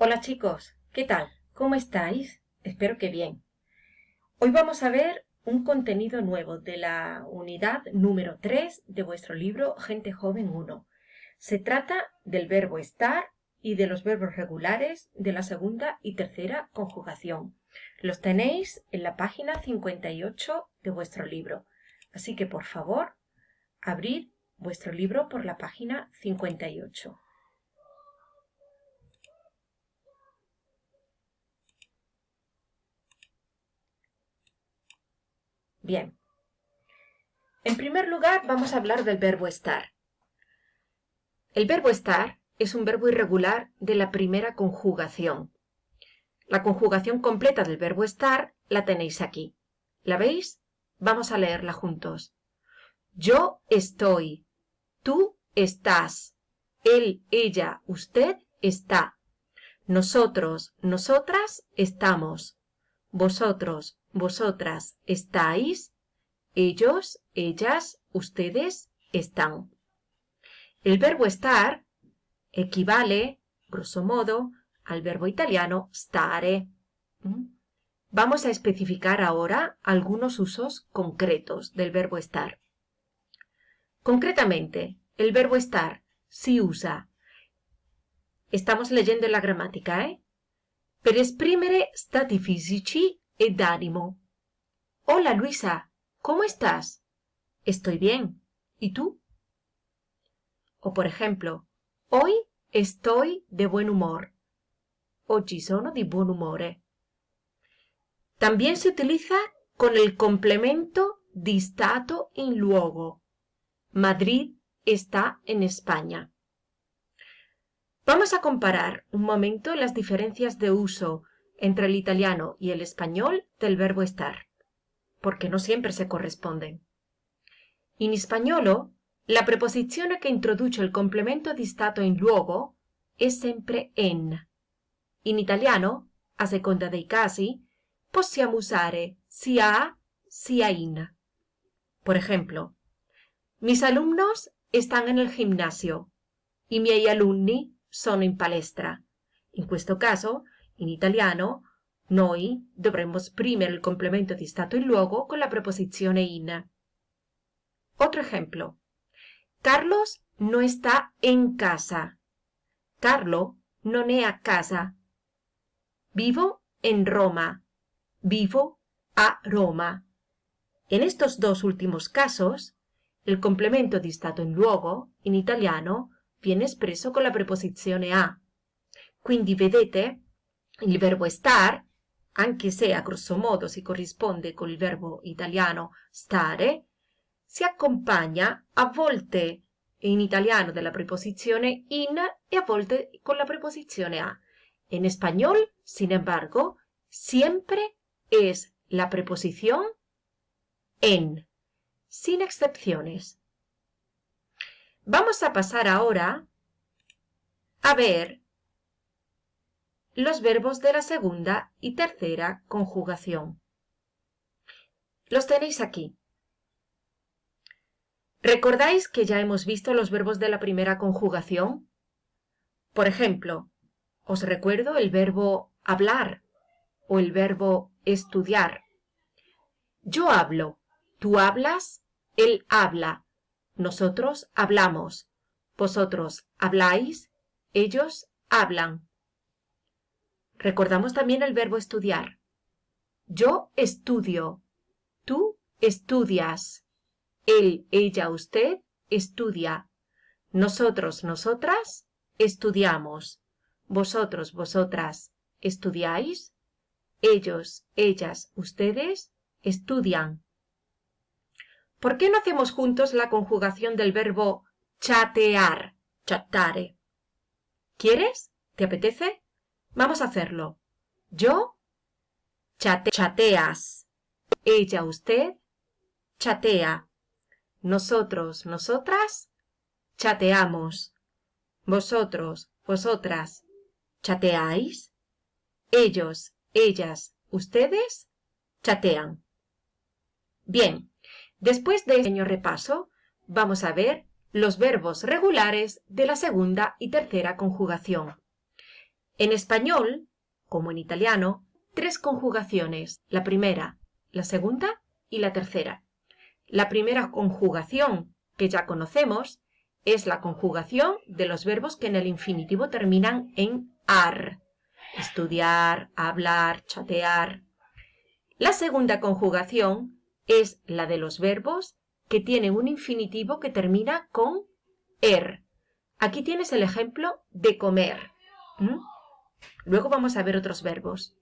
Hola chicos, ¿qué tal? ¿Cómo estáis? Espero que bien. Hoy vamos a ver un contenido nuevo de la unidad número 3 de vuestro libro Gente Joven 1. Se trata del verbo estar y de los verbos regulares de la segunda y tercera conjugación. Los tenéis en la página 58 de vuestro libro. Así que por favor, abrid vuestro libro por la página 58. Bien. En primer lugar, vamos a hablar del verbo estar. El verbo estar es un verbo irregular de la primera conjugación. La conjugación completa del verbo estar la tenéis aquí. ¿La veis? Vamos a leerla juntos. Yo estoy. Tú estás. Él, ella, usted está. Nosotros, nosotras estamos. Vosotros, vosotras estáis. Ellos, ellas, ustedes están. El verbo estar equivale, grosso modo, al verbo italiano stare. Vamos a especificar ahora algunos usos concretos del verbo estar. Concretamente, el verbo estar si usa. Estamos leyendo la gramática, per esprimere stati fisici e d'animo. Hola Luisa, ¿cómo estás? Estoy bien. ¿Y tú? O por ejemplo, hoy estoy de buen humor. Oggi sono di buon umore. También se utiliza con el complemento di stato in luogo. Madrid está en España. Vamos a comparar un momento las diferencias de uso entre el italiano y el español del verbo estar, porque no siempre se corresponden. In spagnolo, la preposizione che introduce il complemento di stato in luogo è sempre en. In italiano, a seconda dei casi, possiamo usare sia a sia in. Por ejemplo, mis alumnos están en el gimnasio. I miei alunni sono in palestra. In questo caso, in italiano, noi dovremmo esprimere il complemento di stato in luogo con la preposizione in. Otro ejemplo. Carlos no está en casa. Carlo non è a casa. Vivo en Roma. Vivo a Roma. En estos dos últimos casos, il complemento di stato in luogo, in italiano, viene espresso con la preposizione a. Quindi vedete, il verbo estar, anche se a grosso modo si corrisponde con il verbo italiano stare, si accompagna a volte in italiano della preposizione in e a volte con la preposizione a. En español, sin embargo, siempre es la preposición en, sin excepciones. Vamos a pasar ahora a ver los verbos de la segunda y tercera conjugación. Los tenéis aquí. ¿Recordáis que ya hemos visto los verbos de la primera conjugación? Por ejemplo, os recuerdo el verbo hablar o el verbo estudiar. Yo hablo, tú hablas, él habla, nosotros hablamos, vosotros habláis, ellos hablan. Recordamos también el verbo estudiar. Yo estudio, tú estudias. Él, ella, usted estudia. Nosotros, nosotras estudiamos. Vosotros, vosotras estudiáis. Ellos, ellas, ustedes estudian. ¿Por qué no hacemos juntos la conjugación del verbo chatear? Chattare. ¿Quieres? ¿Te apetece? Vamos a hacerlo. Yo, chateas. Ella, usted, chatea. Nosotros, nosotras, chateamos. Vosotros, vosotras, chateáis. Ellos, ellas, ustedes, chatean. Bien, después de este pequeño repaso, vamos a ver los verbos regulares de la segunda y tercera conjugación. En español, como en italiano, 3 conjugaciones, la primera, la segunda y la tercera. La primera conjugación, que ya conocemos, es la conjugación de los verbos que en el infinitivo terminan en ar. Estudiar, hablar, chatear. La segunda conjugación es la de los verbos que tienen un infinitivo que termina con er. Aquí tienes el ejemplo de comer. Luego vamos a ver otros verbos.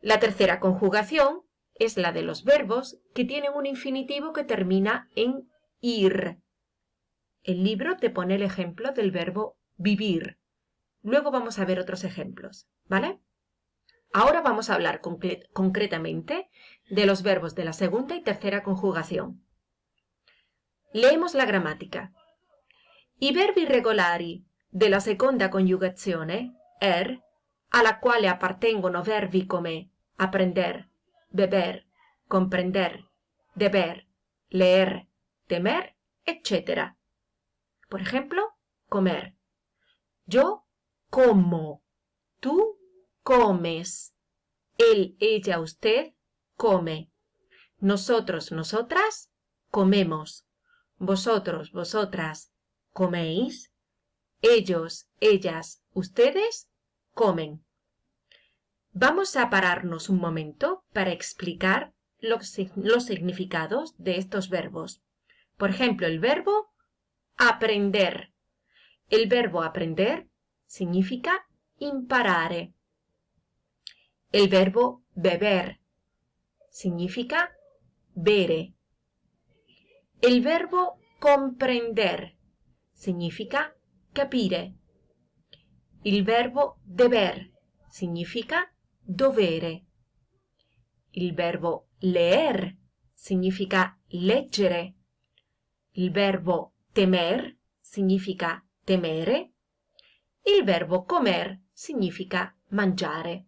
La tercera conjugación es la de los verbos que tienen un infinitivo que termina en ir. El libro te pone el ejemplo del verbo vivir. Luego vamos a ver otros ejemplos, ¿vale? Ahora vamos a hablar concretamente de los verbos de la segunda y tercera conjugación. Leemos la gramática. I verbi regolari della seconda coniugazione, alla quale appartengono verbi come aprender, beber, comprender, deber, leer, temer, etc. Por ejemplo, comer. Yo como. Tú comes. Él, ella, usted come. Nosotros, nosotras comemos. Vosotros, vosotras coméis. Ellos, ellas, ustedes comen. Vamos a pararnos un momento para explicar los significados de estos verbos. Por ejemplo, el verbo aprender. El verbo aprender significa imparare. El verbo beber significa bere. El verbo comprender significa capire. Il verbo deber significa dovere. Il verbo leer significa leggere. Il verbo temer significa temere. Il verbo comer significa mangiare.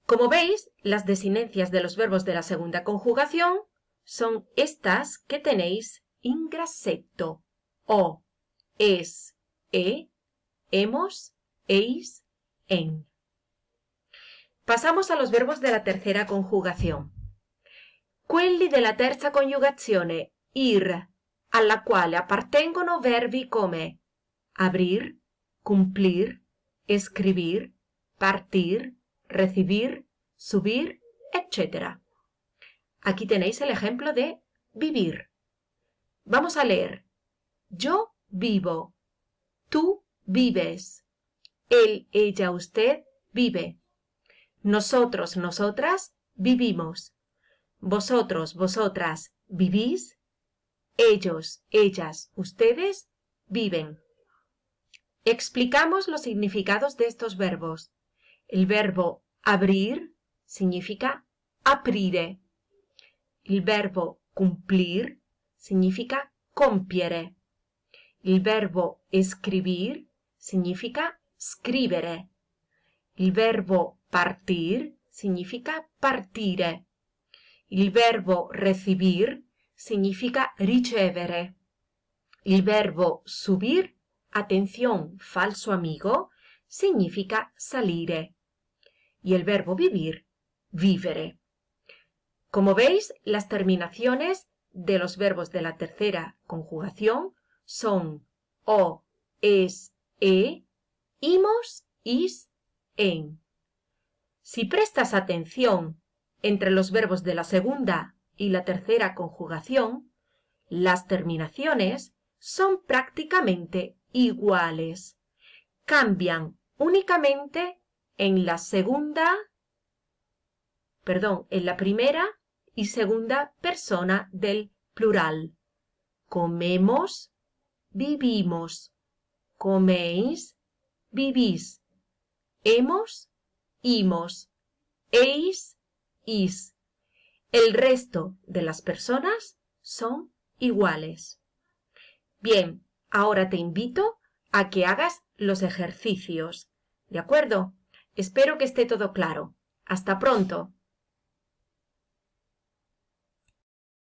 Como veis, las desinencias de los verbos de la segunda conjugación son estas que tenéis in grassetto: o, es, hemos, eis, en. Pasamos a los verbos de la tercera conjugación. Quelli della terza coniugazione ir, alla quale appartengono verbi come abrir, cumplir, escribir, partir, recibir, subir, etc. Aquí tenéis el ejemplo de vivir. Vamos a leer. Yo vivo. Tú vives. Él, ella, usted vive. Nosotros, nosotras vivimos. Vosotros, vosotras vivís. Ellos, ellas, ustedes viven. Explicamos los significados de estos verbos. El verbo abrir significa aprire. Il verbo cumplir significa compiere. Il verbo escribir significa scrivere. Il verbo partir significa partire. Il verbo recibir significa ricevere. Il verbo subir, atención, falso amigo, significa salire. Y el verbo vivir, vivere. Como veis, las terminaciones de los verbos de la tercera conjugación son o, es, imos, is, en. Si prestas atención entre los verbos de la segunda y la tercera conjugación, las terminaciones son prácticamente iguales. Cambian únicamente en la primera y segunda persona del plural. Comemos, vivimos. Coméis, vivís. Hemos, imos. Eis, is. El resto de las personas son iguales. Bien, ahora te invito a que hagas los ejercicios. ¿De acuerdo? Espero que esté todo claro. ¡Hasta pronto!